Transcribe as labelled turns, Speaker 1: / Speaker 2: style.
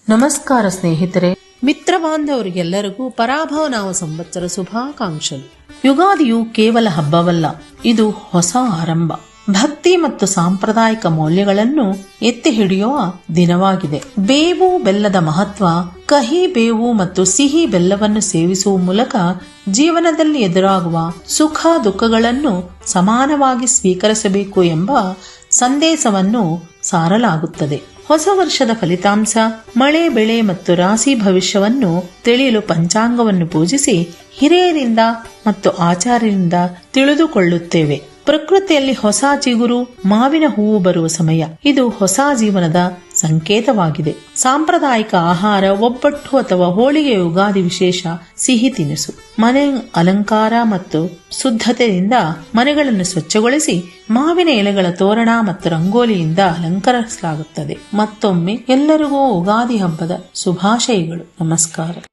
Speaker 1: ನಮಸ್ಕಾರ ಸ್ನೇಹಿತರೆ,
Speaker 2: ಮಿತ್ರ ಬಾಂಧವರಿಗೆಲ್ಲರಿಗೂ ಪರಾಭವ ನಾಮ ಸಂವತ್ಸರ ಶುಭಾಕಾಂಕ್ಷಲು.
Speaker 1: ಯುಗಾದಿಯು ಕೇವಲ ಹಬ್ಬವಲ್ಲ, ಇದು ಹೊಸ ಆರಂಭ. ಭಕ್ತಿ ಮತ್ತು ಸಾಂಪ್ರದಾಯಿಕ ಮೌಲ್ಯಗಳನ್ನು ಎತ್ತಿ ಹಿಡಿಯುವ ದಿನವಾಗಿದೆ. ಬೇವು ಬೆಲ್ಲದ ಮಹತ್ವ. ಕಹಿ ಬೇವು ಮತ್ತು ಸಿಹಿ ಬೆಲ್ಲವನ್ನು ಸೇವಿಸುವ ಮೂಲಕ ಜೀವನದಲ್ಲಿ ಎದುರಾಗುವ ಸುಖ ದುಃಖಗಳನ್ನು ಸಮಾನವಾಗಿ ಸ್ವೀಕರಿಸಬೇಕು ಎಂಬ ಸಂದೇಶವನ್ನು ಸಾರಲಾಗುತ್ತದೆ. ಹೊಸ ವರ್ಷದ ಫಲಿತಾಂಶ, ಮಳೆ ಬೆಳೆ ಮತ್ತು ರಾಶಿ ಭವಿಷ್ಯವನ್ನು ತಿಳಿಯಲು ಪಂಚಾಂಗವನ್ನು ಪೂಜಿಸಿ ಹಿರಿಯರಿಂದ ಮತ್ತು ಆಚಾರ್ಯರಿಂದ ತಿಳಿದುಕೊಳ್ಳುತ್ತೇವೆ. ಪ್ರಕೃತಿಯಲ್ಲಿ ಹೊಸ ಚಿಗುರು, ಮಾವಿನ ಹೂವು ಬರುವ ಸಮಯ. ಇದು ಹೊಸ ಜೀವನದ ಸಂಕೇತವಾಗಿದೆ. ಸಾಂಪ್ರದಾಯಿಕ ಆಹಾರ, ಒಬ್ಬಟ್ಟು ಅಥವಾ ಹೋಳಿಗೆ ಯುಗಾದಿ ವಿಶೇಷ ಸಿಹಿ ತಿನಿಸು. ಮನೆ ಅಲಂಕಾರ ಮತ್ತು ಶುದ್ಧತೆಯಿಂದ ಮನೆಗಳನ್ನು ಸ್ವಚ್ಛಗೊಳಿಸಿ ಮಾವಿನ ಎಲೆಗಳ ತೋರಣ ಮತ್ತು ರಂಗೋಲಿಯಿಂದ ಅಲಂಕರಿಸಲಾಗುತ್ತದೆ. ಮತ್ತೊಮ್ಮೆ ಎಲ್ಲರಿಗೂ ಯುಗಾದಿ ಹಬ್ಬದ ಶುಭಾಶಯಗಳು. ನಮಸ್ಕಾರ.